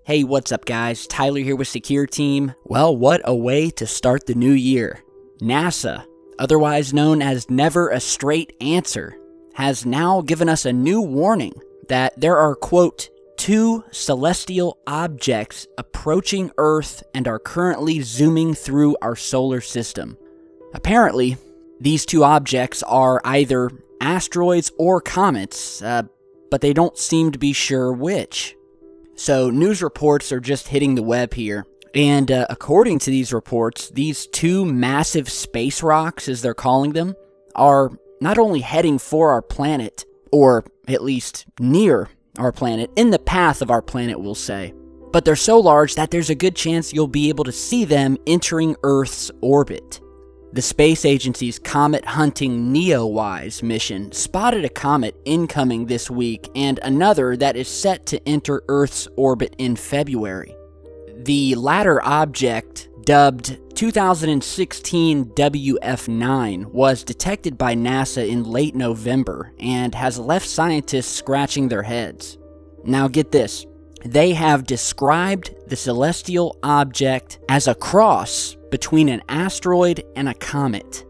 Hey, what's up guys? Tyler here with Secureteam. Well, what a way to start the new year. NASA, otherwise known as Never a Straight Answer, has now given us a new warning that there are, quote, two celestial objects approaching Earth and are currently zooming through our solar system. Apparently, these two objects are either asteroids or comets, but they don't seem to be sure which. So news reports are just hitting the web here, and according to these reports, these two massive space rocks, as they're calling them, are not only heading for our planet, or at least near our planet, in the path of our planet we'll say, but they're so large that there's a good chance you'll be able to see them entering Earth's orbit. The space agency's comet hunting NEOWISE mission spotted a comet incoming this week and another that is set to enter Earth's orbit in February. The latter object, dubbed 2016 WF9, was detected by NASA in late November and has left scientists scratching their heads. Now get this, they have described the celestial object as a cross between an asteroid and a comet.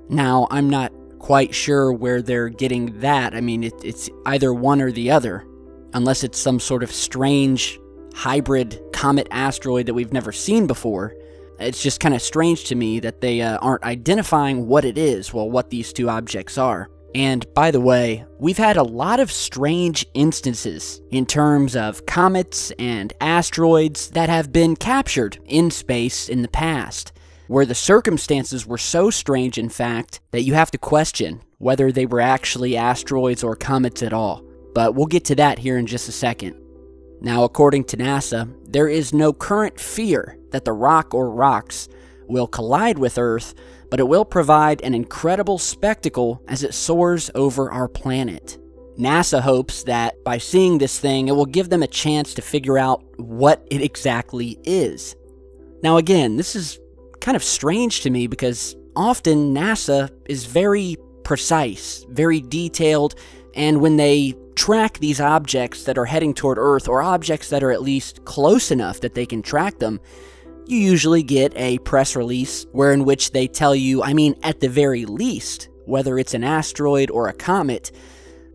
Now, I'm not quite sure where they're getting that. I mean, it's either one or the other, unless it's some sort of strange hybrid comet-asteroid that we've never seen before. It's just kind of strange to me that they aren't identifying what it is, well, what these two objects are. And by the way, we've had a lot of strange instances in terms of comets and asteroids that have been captured in space in the past, where the circumstances were so strange, in fact, that you have to question whether they were actually asteroids or comets at all. But we'll get to that here in just a second. Now, according to NASA, there is no current fear that the rock or rocks will collide with Earth, but it will provide an incredible spectacle as it soars over our planet. NASA hopes that by seeing this thing, it will give them a chance to figure out what it exactly is. Now again, this is kind of strange to me because often NASA is very precise, very detailed, and when they track these objects that are heading toward Earth, or objects that are at least close enough that they can track them, you usually get a press release in which they tell you, I mean, at the very least, whether it's an asteroid or a comet,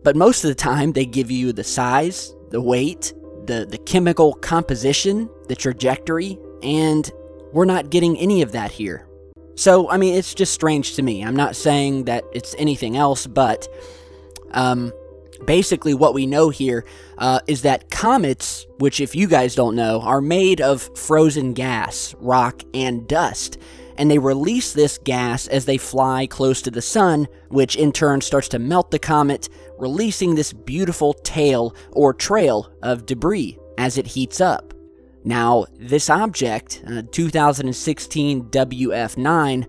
but most of the time they give you the size, the weight, the chemical composition, the trajectory, and we're not getting any of that here. So, I mean, it's just strange to me. I'm not saying that it's anything else, but basically what we know here is that comets, which if you guys don't know, are made of frozen gas, rock, and dust, and they release this gas as they fly close to the sun, which in turn starts to melt the comet, releasing this beautiful tail or trail of debris as it heats up. Now, this object, 2016 WF9,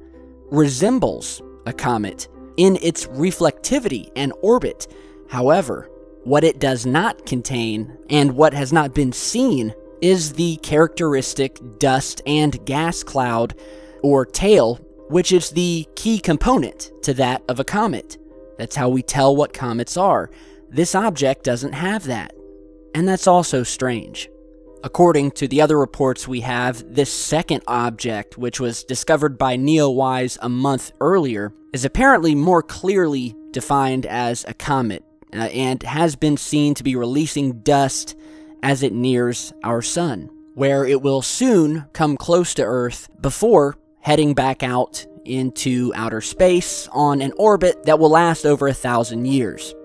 resembles a comet in its reflectivity and orbit. However, what it does not contain, and what has not been seen, is the characteristic dust and gas cloud, or tail, which is the key component to that of a comet. That's how we tell what comets are. This object doesn't have that, and that's also strange. According to the other reports we have, this second object, which was discovered by NEOWISE a month earlier, is apparently more clearly defined as a comet, and has been seen to be releasing dust as it nears our sun, where it will soon come close to Earth before heading back out into outer space on an orbit that will last over 1,000 years.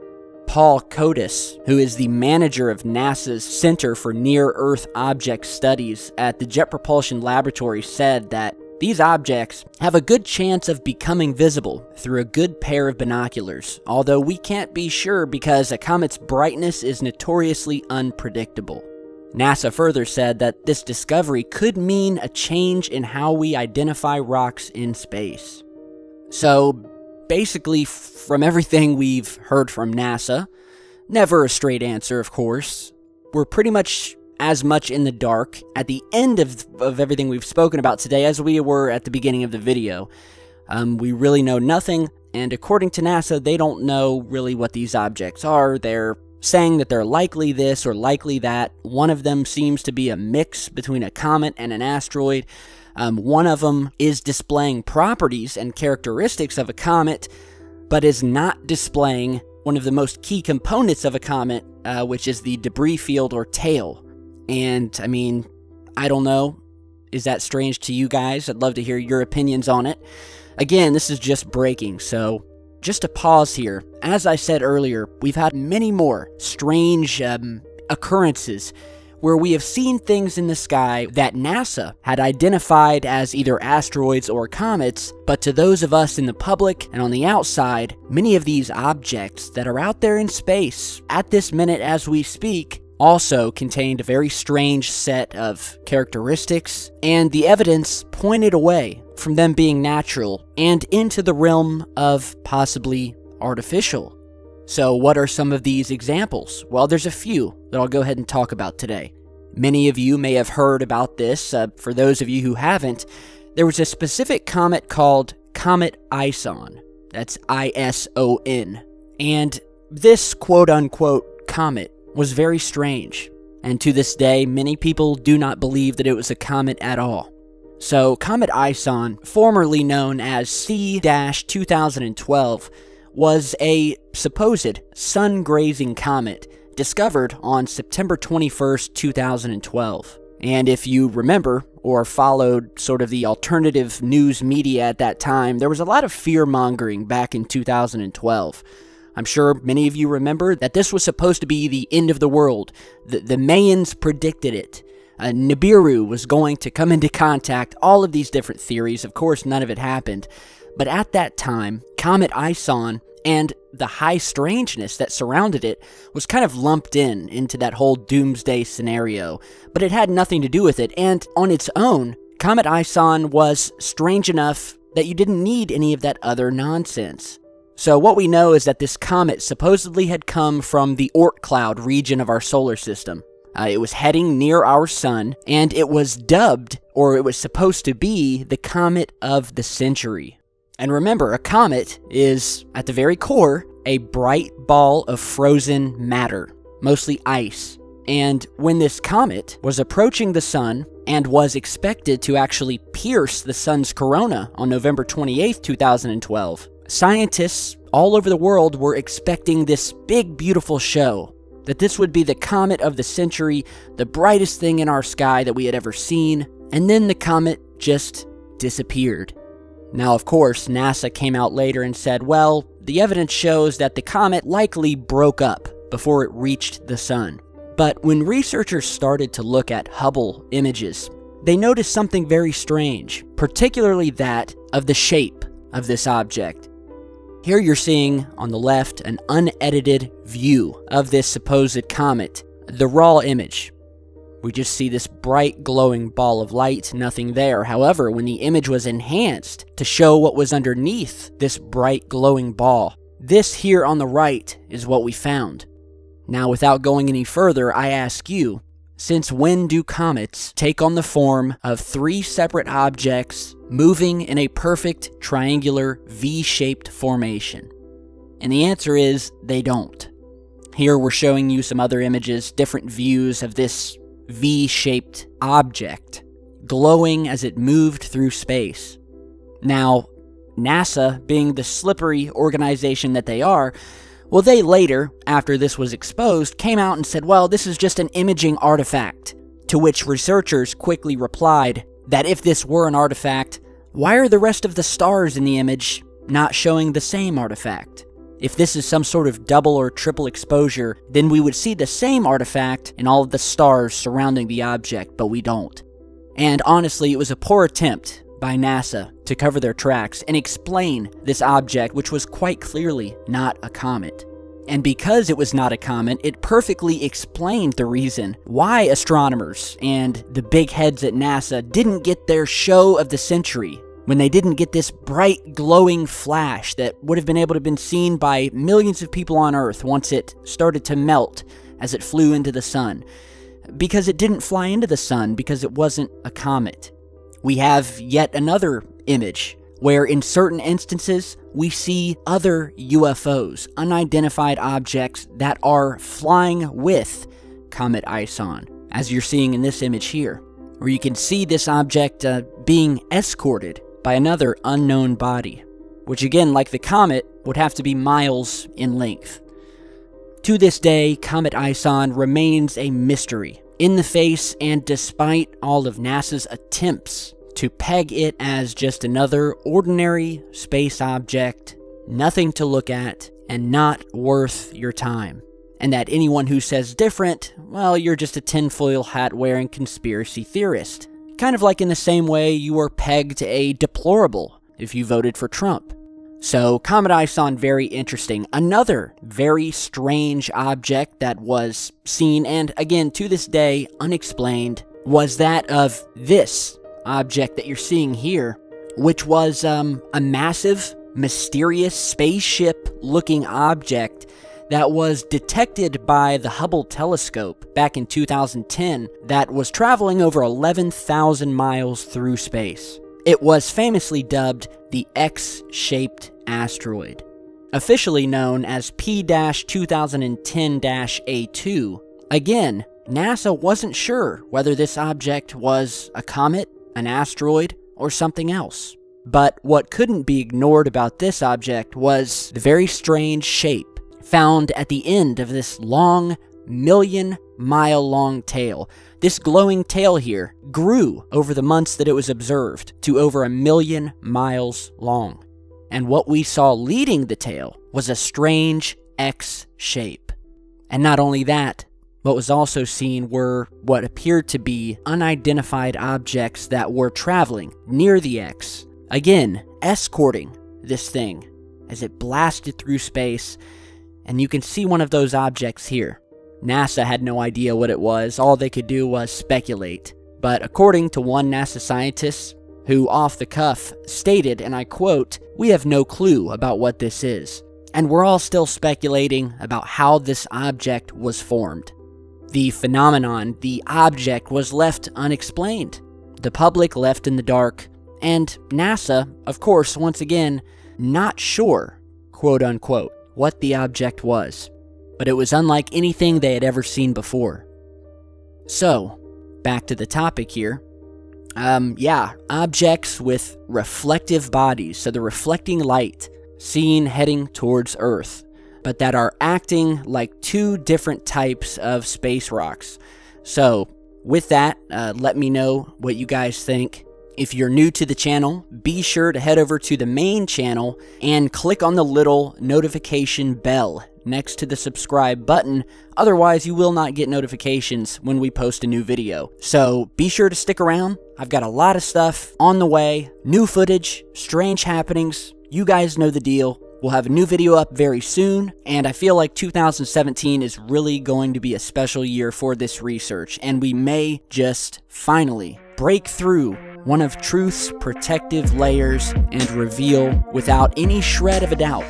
Paul Kotis, who is the manager of NASA's Center for Near-Earth Object Studies at the Jet Propulsion Laboratory, said that these objects have a good chance of becoming visible through a good pair of binoculars, although we can't be sure because a comet's brightness is notoriously unpredictable. NASA further said that this discovery could mean a change in how we identify rocks in space. So, basically, from everything we've heard from NASA, never a straight answer, of course, we're pretty much as much in the dark at the end of everything we've spoken about today as we were at the beginning of the video. We really know nothing, and according to NASA, they don't know really what these objects are. They're saying that they're likely this or likely that. One of them seems to be a mix between a comet and an asteroid. One of them is displaying properties and characteristics of a comet, but is not displaying one of the most key components of a comet, which is the debris field or tail. And, I mean, I don't know. Is that strange to you guys? I'd love to hear your opinions on it. Again, this is just breaking, so just to pause here. As I said earlier, we've had many more strange occurrences where we have seen things in the sky that NASA had identified as either asteroids or comets, but to those of us in the public and on the outside, many of these objects that are out there in space at this minute as we speak also contained a very strange set of characteristics, and the evidence pointed away from them being natural and into the realm of possibly artificial. So what are some of these examples? Well, there's a few that I'll go ahead and talk about today. Many of you may have heard about this. For those of you who haven't, there was a specific comet called Comet Ison. That's I-S-O-N. And this quote-unquote comet was very strange. And to this day, many people do not believe that it was a comet at all. So, Comet Ison, formerly known as C-2012, was a supposed sun-grazing comet discovered on September 21st, 2012. And if you remember, or followed sort of the alternative news media at that time, there was a lot of fear-mongering back in 2012. I'm sure many of you remember that this was supposed to be the end of the world. The Mayans predicted it. Nibiru was going to come into contact, all of these different theories. Of course, none of it happened. But at that time, Comet Ison and the high strangeness that surrounded it was kind of lumped into that whole doomsday scenario. But it had nothing to do with it, and on its own, Comet Ison was strange enough that you didn't need any of that other nonsense. So what we know is that this comet supposedly had come from the Oort cloud region of our solar system. It was heading near our sun, and it was dubbed, or it was supposed to be, the comet of the century. And remember, a comet is, at the very core, a bright ball of frozen matter, mostly ice. And when this comet was approaching the sun and was expected to actually pierce the sun's corona on November 28th, 2012, scientists all over the world were expecting this big, beautiful show. That this would be the comet of the century, the brightest thing in our sky that we had ever seen, and then the comet just disappeared. Now, of course, NASA came out later and said, well, the evidence shows that the comet likely broke up before it reached the sun. But when researchers started to look at Hubble images, they noticed something very strange, particularly that of the shape of this object. Here you're seeing, on the left, an unedited view of this supposed comet, the raw image. We just see this bright glowing ball of light, nothing there. However, when the image was enhanced to show what was underneath this bright glowing ball, this here on the right is what we found. Now, without going any further, I ask you, since when do comets take on the form of three separate objects moving in a perfect triangular V-shaped formation? And the answer is, they don't. Here we're showing you some other images, different views of this V-shaped object, glowing as it moved through space. Now, NASA, being the slippery organization that they are, well, they later, after this was exposed, came out and said, well, this is just an imaging artifact. To which researchers quickly replied that if this were an artifact, why are the rest of the stars in the image not showing the same artifact? If this is some sort of double or triple exposure, then we would see the same artifact in all of the stars surrounding the object, but we don't. And honestly, it was a poor attempt by NASA to cover their tracks and explain this object, which was quite clearly not a comet. And because it was not a comet, it perfectly explained the reason why astronomers and the big heads at NASA didn't get their show of the century, when they didn't get this bright glowing flash that would have been able to have been seen by millions of people on Earth once it started to melt as it flew into the sun. Because it didn't fly into the sun, because it wasn't a comet. We have yet another image where in certain instances, we see other UFOs, unidentified objects that are flying with Comet Ison, as you're seeing in this image here, where you can see this object being escorted by another unknown body, which again, like the comet, would have to be miles in length. To this day, Comet Ison remains a mystery, in the face and despite all of NASA's attempts to peg it as just another ordinary space object, nothing to look at, and not worth your time. And that anyone who says different, well, you're just a tinfoil hat-wearing conspiracy theorist. Kind of like in the same way you were pegged a deplorable if you voted for Trump. So, Comet Ison, very interesting. Another very strange object that was seen, and again, to this day, unexplained, was that of this object that you're seeing here, which was a massive, mysterious spaceship-looking object that was detected by the Hubble telescope back in 2010 that was traveling over 11,000 miles through space. It was famously dubbed the X-shaped asteroid, officially known as P-2010-A2. Again, NASA wasn't sure whether this object was a comet, an asteroid, or something else. But what couldn't be ignored about this object was the very strange shape found at the end of this long, million-mile-long tail. This glowing tail here grew over the months that it was observed to over 1 million miles long. And what we saw leading the tail was a strange X shape. And not only that, what was also seen were what appeared to be unidentified objects that were traveling near the X, again, escorting this thing as it blasted through space, and you can see one of those objects here. NASA had no idea what it was, all they could do was speculate. But according to one NASA scientist, who off the cuff stated, and I quote, "We have no clue about what this is, and we're all still speculating about how this object was formed." The phenomenon, the object, was left unexplained, the public left in the dark, and NASA, of course, once again, not sure, quote unquote, what the object was. But it was unlike anything they had ever seen before. So, back to the topic here. Objects with reflective bodies, so the reflecting light, seen heading towards Earth, but that are acting like two different types of space rocks. So, with that, let me know what you guys think. If you're new to the channel, be sure to head over to the main channel and click on the little notification bell next to the subscribe button. Otherwise, you will not get notifications when we post a new video. So be sure to stick around. I've got a lot of stuff on the way, new footage, strange happenings. You guys know the deal. We'll have a new video up very soon, and I feel like 2017 is really going to be a special year for this research, and we may just finally break through one of truth's protective layers and reveal, without any shred of a doubt,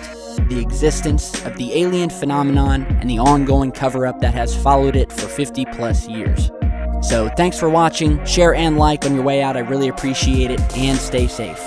the existence of the alien phenomenon and the ongoing cover-up that has followed it for 50+ years. So thanks for watching, share and like on your way out, I really appreciate it, and stay safe.